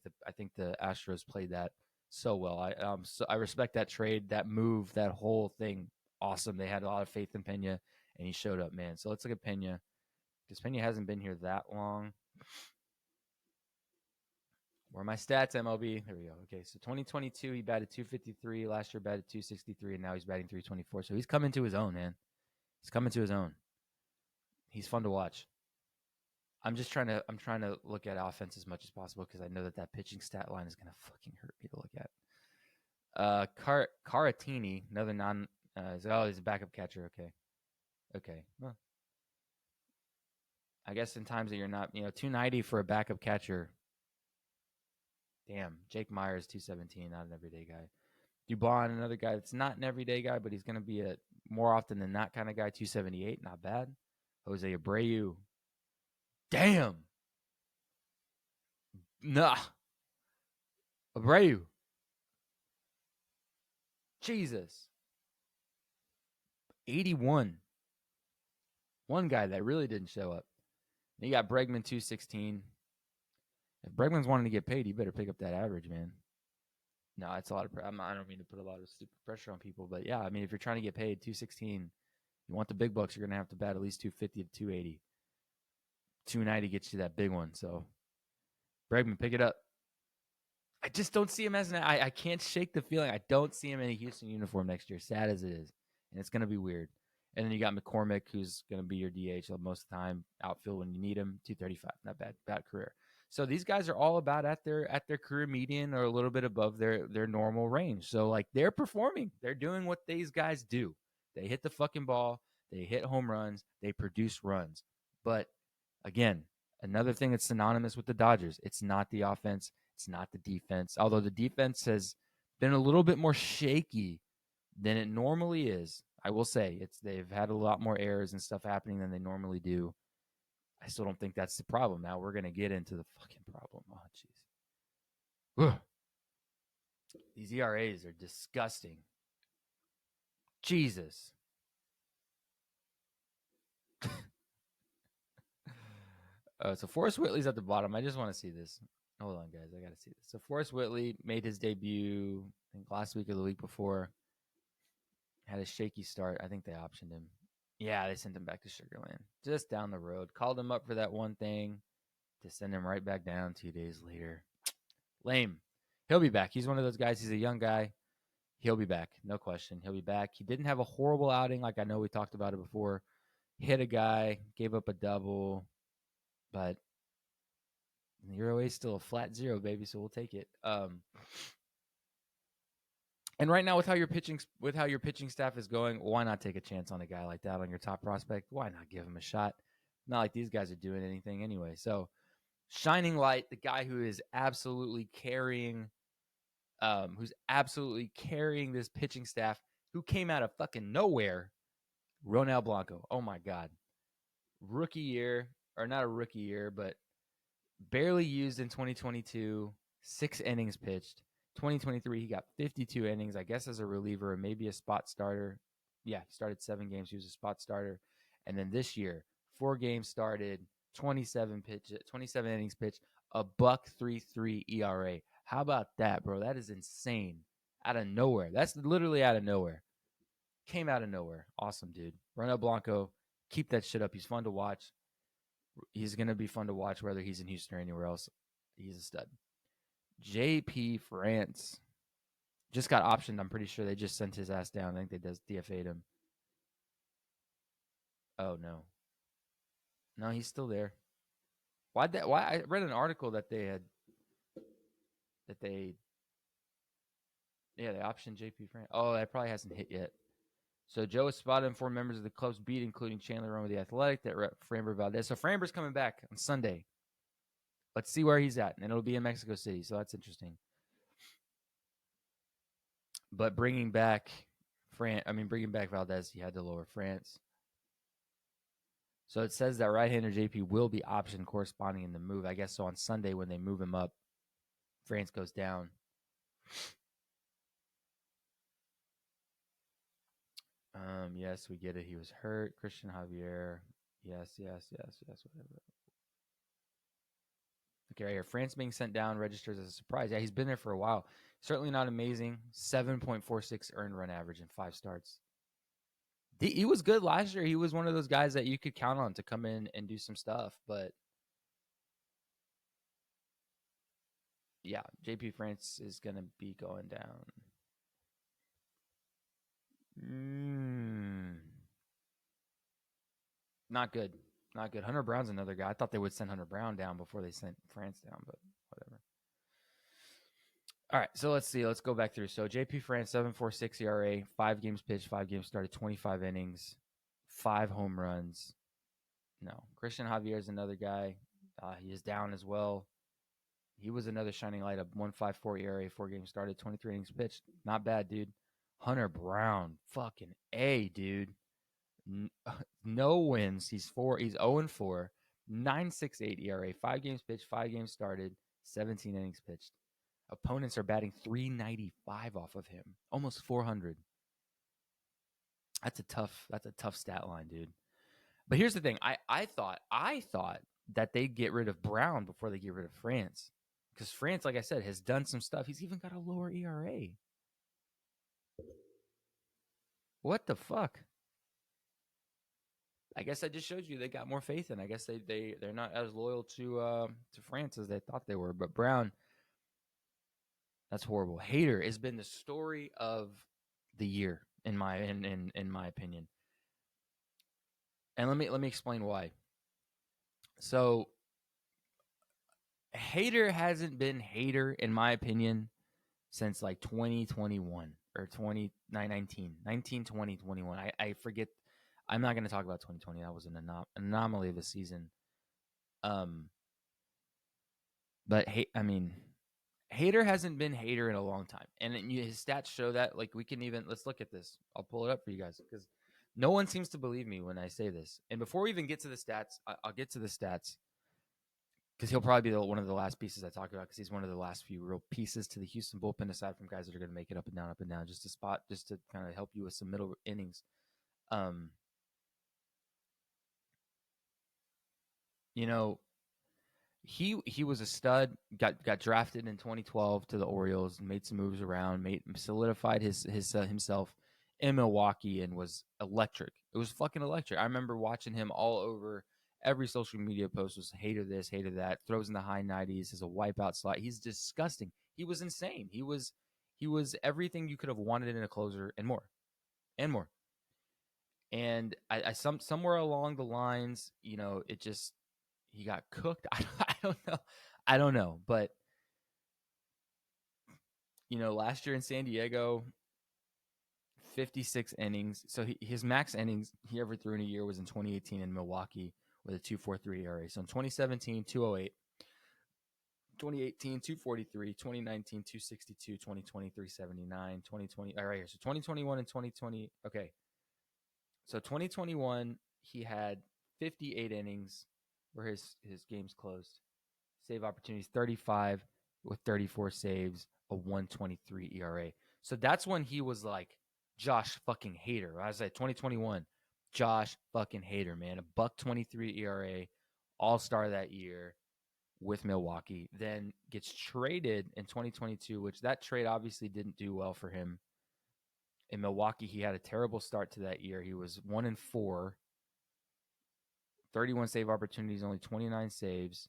Speaker 1: the Astros played that so well. I respect that trade, that move, that whole thing. Awesome. They had a lot of faith in Pena, and he showed up, man. So let's look at Pena because Pena hasn't been here that long. Where are my stats, MLB? There we go. Okay, so 2022, he batted 253. Last year, batted 263, and now he's batting 324. So he's coming to his own, man. He's coming to his own. He's fun to watch. I'm trying to look at offense as much as possible because I know that pitching stat line is going to fucking hurt me to look at. Caratini, another he's a backup catcher. Okay. Well, I guess in times that you're not, 290 for a backup catcher. Damn. Jake Myers, 217, not an everyday guy. Dubon, another guy that's not an everyday guy, but he's going to be a more often than not kind of guy, 278, not bad. Jose Abreu. Damn. Nah. Abreu. Jesus. 81. One guy that really didn't show up. And you got Bregman, 216. If Bregman's wanting to get paid, you better pick up that average, man. No, it's a lot of. I don't mean to put a lot of stupid pressure on people, but yeah, I mean, if you're trying to get paid 216, you want the big bucks, you're gonna have to bat at least 250 to 280. 290 gets you that big one. So Bregman, pick it up. I just don't see him as an. I can't shake the feeling. I don't see him in a Houston uniform next year, sad as it is, and it's gonna be weird. And then you got McCormick, who's gonna be your DH most of the time, outfield when you need him. 235, not bad career. So these guys are all about at their career median or a little bit above their normal range. So like they're performing, they're doing what these guys do. They hit the fucking ball, they hit home runs, they produce runs. But again, another thing that's synonymous with the Dodgers, it's not the offense, it's not the defense. Although the defense has been a little bit more shaky than it normally is. I will say they've had a lot more errors and stuff happening than they normally do. I still don't think that's the problem. Now we're gonna get into the fucking problem. Oh jeez. These ERAs are disgusting. Jesus. So Forrest Whitley's at the bottom. I just want to see this. Hold on, guys. I got to see this. So Forrest Whitley made his debut, I think, last week or the week before. Had a shaky start. I think they optioned him. Yeah, they sent him back to Sugarland. Just down the road. Called him up for that one thing to send him right back down 2 days later. Lame. He'll be back. He's one of those guys. He's a young guy. He'll be back. No question. He'll be back. He didn't have a horrible outing. Like I know we talked about it before. Hit a guy, gave up a double, but your OA is still a flat 0, baby, so we'll take it. And right now with how your pitching staff is going, why not take a chance on a guy like that on your top prospect? Why not give him a shot? Not like these guys are doing anything anyway. So shining light, the guy who is absolutely carrying this pitching staff, who came out of fucking nowhere, Ronel Blanco. Oh my God. Rookie year, or not a rookie year, but barely used in 2022, 6 innings pitched. 2023, he got 52 innings, I guess as a reliever or maybe a spot starter. Yeah, he started 7 games. He was a spot starter. And then this year, 4 games started, 27 innings pitched, a .33 ERA. How about that, bro? That is insane. Out of nowhere. That's literally out of nowhere. Came out of nowhere. Awesome, dude. Ronel Blanco, keep that shit up. He's fun to watch. He's going to be fun to watch whether he's in Houston or anywhere else. He's a stud. JP France just got optioned. I'm pretty sure they just sent his ass down. I think they DFA'd him. Oh, no. No, he's still there. Why? I read an article that they optioned JP France. Oh, that probably hasn't hit yet. So Joe Espada and 4 members of the club's beat, including Chandler Rome of the Athletic, that rep Framber Valdez. So Framber's coming back on Sunday. Let's see where he's at, and it'll be in Mexico City, so that's interesting. But bringing back Valdez, he had to lower France. So it says that right-hander JP will be optioned corresponding in the move. I guess so on Sunday when they move him up, France goes down. Yes, we get it. He was hurt. Christian Javier. Yes, whatever. Okay, right here. France being sent down registers as a surprise. Yeah, he's been there for a while. Certainly not amazing. 7.46 earned run average in 5 starts. He was good last year. He was one of those guys that you could count on to come in and do some stuff. But yeah, JP France is going to be going down. Not good. Not good. Hunter Brown's another guy. I thought they would send Hunter Brown down before they sent France down, but whatever. All right, so let's see. Let's go back through. So JP France, 7.46 ERA, 5 games pitched, 5 games started, 25 innings, 5 home runs. No. Christian Javier is another guy. He is down as well. He was another shining light, of 1.54 ERA, 4 games started, 23 innings pitched. Not bad, dude. Hunter Brown, fucking A, dude. No wins. He's 0-4, 9.68 ERA, 5 games pitched, 5 games started, 17 innings pitched. Opponents are batting 395 off of him, almost 400. That's a tough stat line, dude. But here's the thing: I thought that they'd get rid of Brown before they get rid of France. Because France, like I said, has done some stuff. He's even got a lower ERA. What the fuck? I guess I just showed you they got more faith in. I guess they're not as loyal to France as they thought they were. But Brown, that's horrible. Hader has been the story of the year in my opinion. And let me explain why. So Hader hasn't been Hader in my opinion since like 2021 or 19, 20, 21. I forget. I'm not going to talk about 2020. That was an anomaly of a season. But I mean, Hader hasn't been Hader in a long time, and his stats show that. Like, we can even let's look at this. I'll pull it up for you guys because no one seems to believe me when I say this. And before we even get to the stats, I'll get to the stats because he'll probably be one of the last pieces I talk about because he's one of the last few real pieces to the Houston bullpen, aside from guys that are going to make it up and down, just to kind of help you with some middle innings. You know, he was a stud. Got drafted in 2012 to the Orioles, made some moves around, solidified himself in Milwaukee, and was electric. It was fucking electric. I remember watching him all over. Every social media post was hater this, hater that. Throws in the high 90s, has a wipeout slide. He's disgusting. He was insane. He was everything you could have wanted in a closer and more, and more. And somewhere along the lines, it just he got cooked. I don't know. I don't know. But last year in San Diego, 56 innings. So his max innings he ever threw in a year was in 2018 in Milwaukee with a 2.43 ERA. So in 2017, 2.08. 2018, 243, 2019, 262, 2020, 379, 2020. All right, here. So 2021 and 2020. Okay. So 2021, he had 58 innings where his games closed. Save opportunities 35 with 34 saves, a 123 ERA. So that's when he was like Josh fucking Hader. I was like 2021, Josh fucking Hader, man. A $1.23 ERA, all-star that year with Milwaukee. Then gets traded in 2022, which that trade obviously didn't do well for him. In Milwaukee, he had a terrible start to that year. He was 1-4, 31 save opportunities, only 29 saves,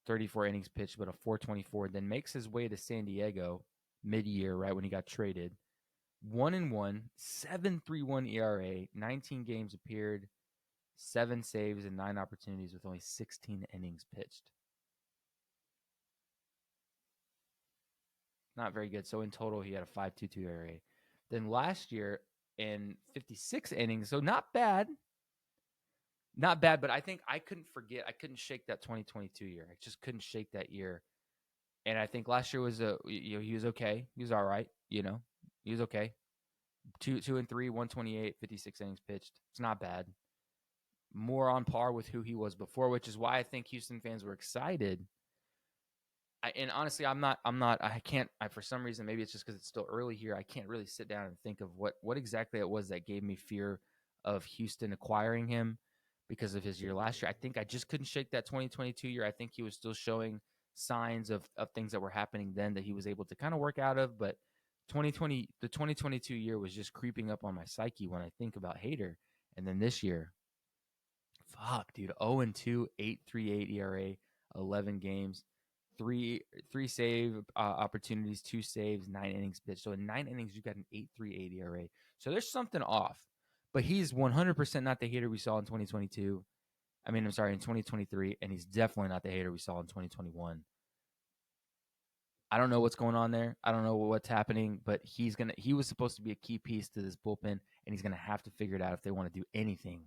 Speaker 1: 34 innings pitched, but a 4.24. Then makes his way to San Diego mid-year, right when he got traded. 1-1, 7.31 ERA, 19 games appeared, 7 saves and 9 opportunities with only 16 innings pitched. Not very good. So in total, he had a 5.22 ERA. Then last year in 56 innings, so not bad. Not bad, but I think I couldn't shake that 2022 year. I just couldn't shake that year. And I think last year was he was okay. He was all right, he was okay. 2-3, 128, 56 innings pitched. It's not bad. More on par with who he was before, which is why I think Houston fans were excited. And honestly, for some reason, maybe it's just because it's still early here. I can't really sit down and think of what exactly it was that gave me fear of Houston acquiring him because of his year last year. I think I just couldn't shake that 2022 year. I think he was still showing signs of things that were happening then that he was able to kind of work out of. But the 2022 year was just creeping up on my psyche when I think about Hader. And then this year, fuck, dude, 0-2, 8.38 ERA, 11 games. Three save opportunities, 2 saves, 9 innings pitched. So in 9 innings, you got an 8.38 ERA. So there's something off. But he's 100% not the Hader we saw in 2022. I mean, I'm sorry, in 2023. And he's definitely not the Hader we saw in 2021. I don't know what's going on there. I don't know what's happening. But he was supposed to be a key piece to this bullpen. And he's going to have to figure it out if they want to do anything.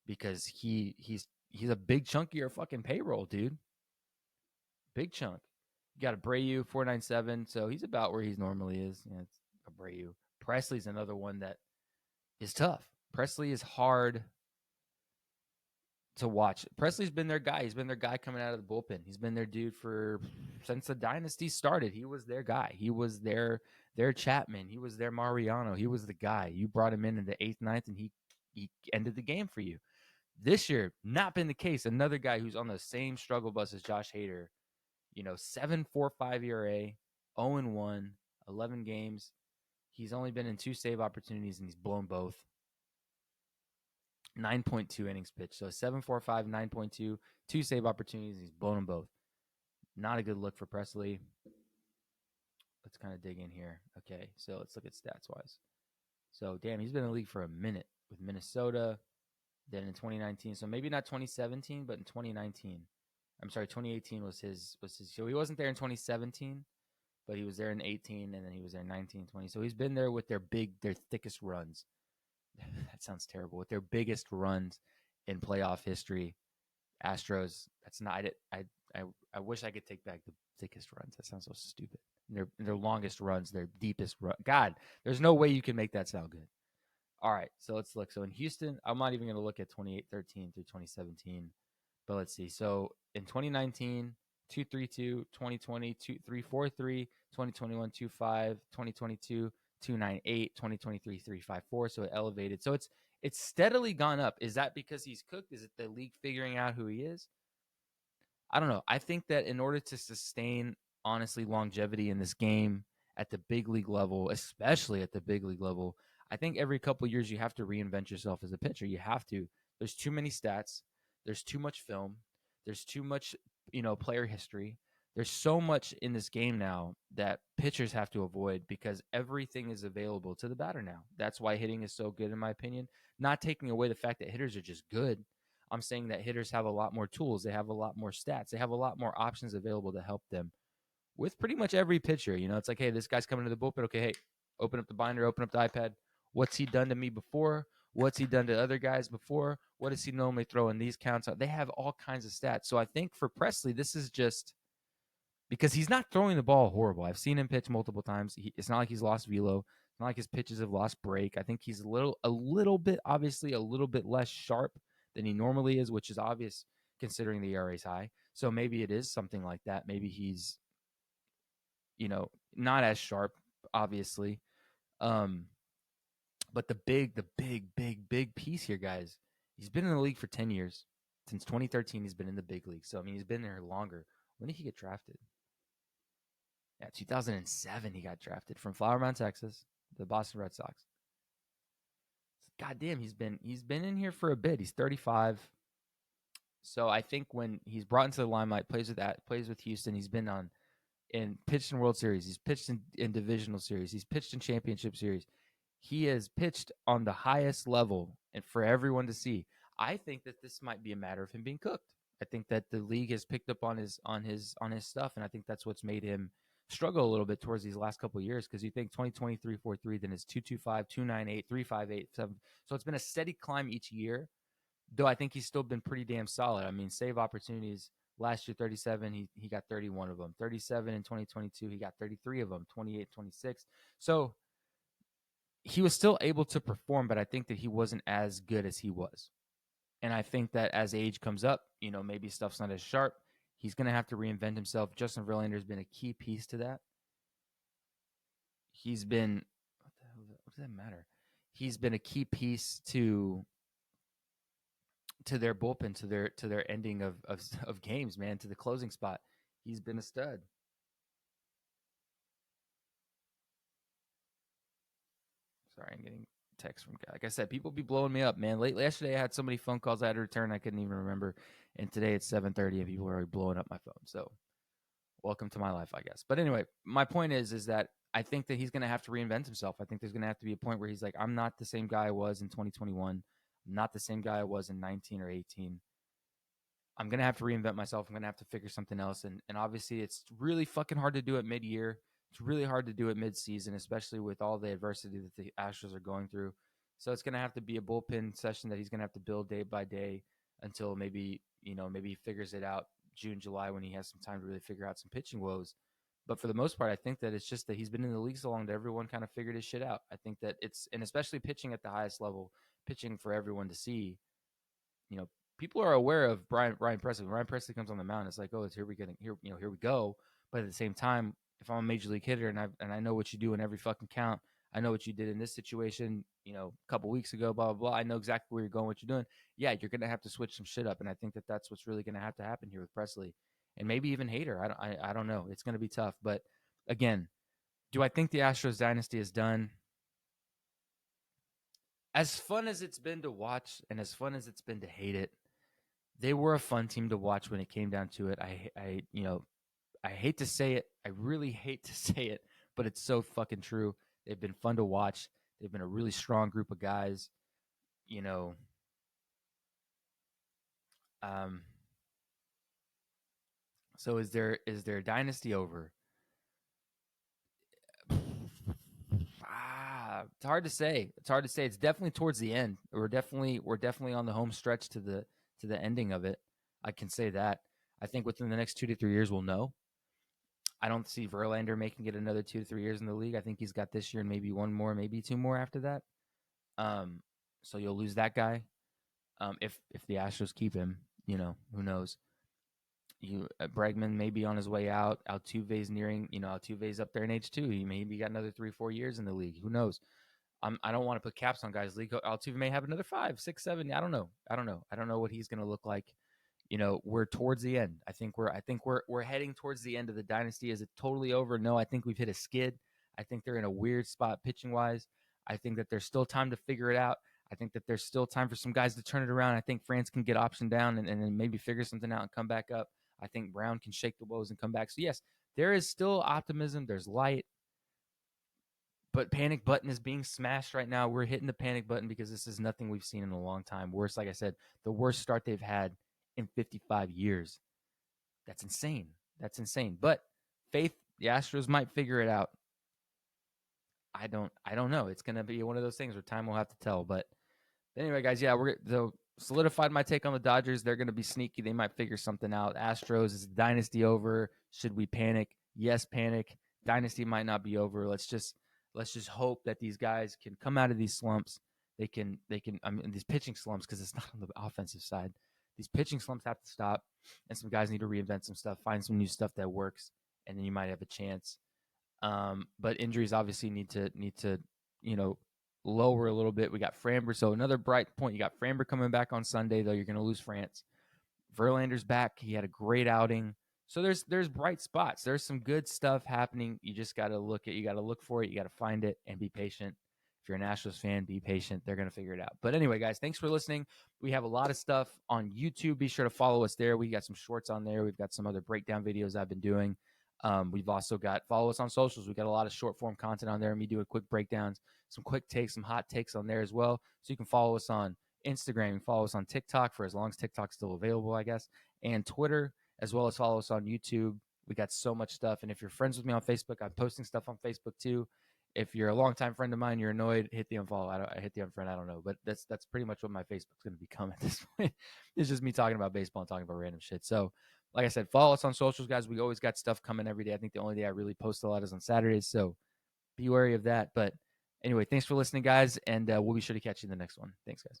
Speaker 1: Because he's a big chunk of your fucking payroll, dude. Big chunk. You got Abreu, 4.97, so he's about where he normally is. Yeah, it's Abreu. Presley's another one that is tough. Presley is hard to watch. Presley's been their guy. He's been their guy coming out of the bullpen. He's been their dude since the Dynasty started. He was their guy. He was their Chapman. He was their Mariano. He was the guy. You brought him in the 8th, 9th, and he ended the game for you. This year, not been the case. Another guy who's on the same struggle bus as Josh Hader, 7.45 ERA, 0-1, 11 games. He's only been in 2 save opportunities and he's blown both. 9.2 innings pitched. So 7.45, 9.2, 2 save opportunities. He's blown them both. Not a good look for Presley. Let's kind of dig in here. Okay, so let's look at stats wise. So, damn, he's been in the league for a minute with Minnesota. Then in 2019, so maybe not 2017, but in 2019. I'm sorry, 2018 was his. So he wasn't there in 2017, but he was there in 18, and then he was there in 19, 20. So he's been there with their thickest runs. That sounds terrible. With their biggest runs in playoff history. Astros. That's not it. I wish I could take back the thickest runs. That sounds so stupid. Their longest runs, their deepest run. God, there's no way you can make that sound good. All right, so let's look. So in Houston, I'm not even going to look at 28-13 through 2017, but let's see. So in 2019, 2.32, 2020, 2.343, 2021, 2.5, 2022, 2.98, 2023, 3.54. So it elevated. So it's steadily gone up. Is that because he's cooked? Is it the league figuring out who he is? I don't know. I think that in order to sustain, honestly, longevity in this game at the big league level, especially at the big league level, I think every couple of years you have to reinvent yourself as a pitcher. You have to. There's too many stats. There's too much film. There's too much, player history. There's so much in this game now that pitchers have to avoid because everything is available to the batter now. That's why hitting is so good, in my opinion. Not taking away the fact that hitters are just good. I'm saying that hitters have a lot more tools. They have a lot more stats. They have a lot more options available to help them with pretty much every pitcher. It's like, hey, this guy's coming to the bullpen. Okay, hey, open up the binder, open up the iPad. What's he done to me before? What's he done to other guys before? What does he normally throw in these counts? They have all kinds of stats. So I think for Presley, this is just because he's not throwing the ball horrible. I've seen him pitch multiple times. It's not like he's lost velo. It's not like his pitches have lost break. I think he's a little bit, obviously, a little bit less sharp than he normally is, which is obvious considering the ERA is high. So maybe it is something like that. Maybe he's, not as sharp, obviously. But the big piece here, guys, he's been in the league for 10 years. Since 2013, he's been in the big league. So, I mean, he's been there longer. When did he get drafted? Yeah, 2007 he got drafted from Flower Mound, Texas, the Boston Red Sox. God damn, he's been in here for a bit. He's 35. So I think when he's brought into the limelight, plays with Houston, he's been on and pitched in World Series. He's pitched in divisional series. He's pitched in championship series. He has pitched on the highest level and for everyone to see. I think that this might be a matter of him being cooked. I think that the league has picked up on his stuff, and I think that's what's made him struggle a little bit towards these last couple of years because you think 2023 4.3, then it's 2.25, 2.98, 3.58, 7. So it's been a steady climb each year, though I think he's still been pretty damn solid. I mean, save opportunities last year, 37, he got 31 of them. 37 in 2022, he got 33 of them, 28, 26. So he was still able to perform, but I think that he wasn't as good as he was. And I think that as age comes up, maybe stuff's not as sharp. He's going to have to reinvent himself. Justin Verlander has been a key piece to that. He's been, what does that matter? He's been a key piece to their bullpen, to their ending of games, man, to the closing spot. He's been a stud. Sorry, I'm getting text from, like I said, people be blowing me up, man. Yesterday I had so many phone calls I had to return I couldn't even remember, and today it's 7:30 and people are already blowing up my phone. So welcome to my life, I guess. But anyway, my point is that I think that he's going to have to reinvent himself. I think there's going to have to be a point where he's like, I'm not the same guy I was in 2021. I'm not the same guy I was in 19 or 18. I'm going to have to reinvent myself. I'm going to have to figure something else. And obviously it's really fucking hard to do it mid-year. It's really hard to do it mid-season, especially with all the adversity that the Astros are going through. So it's going to have to be a bullpen session that he's going to have to build day by day until maybe he figures it out June, July when he has some time to really figure out some pitching woes. But for the most part, I think that it's just that he's been in the league so long that everyone kind of figured his shit out. I think that and especially pitching at the highest level, pitching for everyone to see, people are aware of Ryan Presley. When Ryan Presley comes on the mound, it's like, oh, here we go. But at the same time, if I'm a major league hitter and I know what you do in every fucking count, I know what you did in this situation, a couple weeks ago, blah, blah, blah. I know exactly where you're going, what you're doing. Yeah, you're going to have to switch some shit up. And I think that that's what's really going to happen here with Presley and maybe even Hader. I don't know. It's going to be tough. But again, do I think the Astros dynasty is done? As fun as it's been to watch and as fun as it's been to hate it, they were a fun team to watch when it came down to it. I hate to say it. I really hate to say it, but it's so fucking true. They've been fun to watch. They've been a really strong group of guys. You know, um, so is their dynasty over? It's hard to say. It's hard to say. It's definitely towards the end. We're definitely on the home stretch to the ending of it. I can say that. I think within the next 2 to 3 years we'll know. I don't see Verlander making it another 2 to 3 years in the league. I think he's got this year and maybe one more, maybe two more after that. So you'll lose that guy. If the Astros keep him, who knows? Bregman may be on his way out. Altuve's nearing. Altuve's up there in age 2. He maybe got another 3-4 years in the league. Who knows? I don't want to put caps on guys' league. Altuve may have another 5, 6, 7. I don't know. I don't know what he's going to look like. We're towards the end. I think we're heading towards the end of the dynasty. Is it totally over? No, I think we've hit a skid. I think they're in a weird spot pitching wise. I think that there's still time to figure it out. I think that there's still time for some guys to turn it around. I think France can get optioned down and then maybe figure something out and come back up. I think Brown can shake the woes and come back. So yes, there is still optimism. There's light. But panic button is being smashed right now. We're hitting the panic button because this is nothing we've seen in a long time. Worse, like I said, the worst start they've had in 55 years. That's insane. That's insane. But faith, the Astros might figure it out. I don't know. It's gonna be one of those things where time will have to tell. But anyway, guys, yeah, we're solidified my take on the Dodgers. They're gonna be sneaky. They might figure something out. Astros, is dynasty over? Should we panic? Yes, panic. Dynasty might not be over. Let's just hope that these guys can come out of these slumps. They can. I mean, these pitching slumps, because it's not on the offensive side. These pitching slumps have to stop, and some guys need to reinvent some stuff, find some new stuff that works, and then you might have a chance. But injuries obviously need to lower a little bit. We got Framber, so another bright point. You got Framber coming back on Sunday, though you're going to lose France. Verlander's back. He had a great outing. So there's bright spots. There's some good stuff happening. You just got to look for it. You got to find it and be patient. If you're an Astros fan, be patient. They're going to figure it out. But anyway, guys, thanks for listening. We have a lot of stuff on YouTube. Be sure to follow us there. We got some shorts on there. We've got some other breakdown videos I've been doing. We've also got, follow us on socials. We've got a lot of short form content on there. Me doing quick breakdowns, some quick takes, some hot takes on there as well. So you can follow us on Instagram and follow us on TikTok for as long as TikTok's still available, I guess, and Twitter, as well as follow us on YouTube. We got so much stuff. And if you're friends with me on Facebook, I'm posting stuff on Facebook too. If you're a longtime friend of mine, you're annoyed, hit the unfollow. I hit the unfriend. I don't know, but that's pretty much what my Facebook's going to become at this point. It's just me talking about baseball and talking about random shit. So, like I said, follow us on socials, guys. We always got stuff coming every day. I think the only day I really post a lot is on Saturdays, so be wary of that. But anyway, thanks for listening, guys, and we'll be sure to catch you in the next one. Thanks, guys.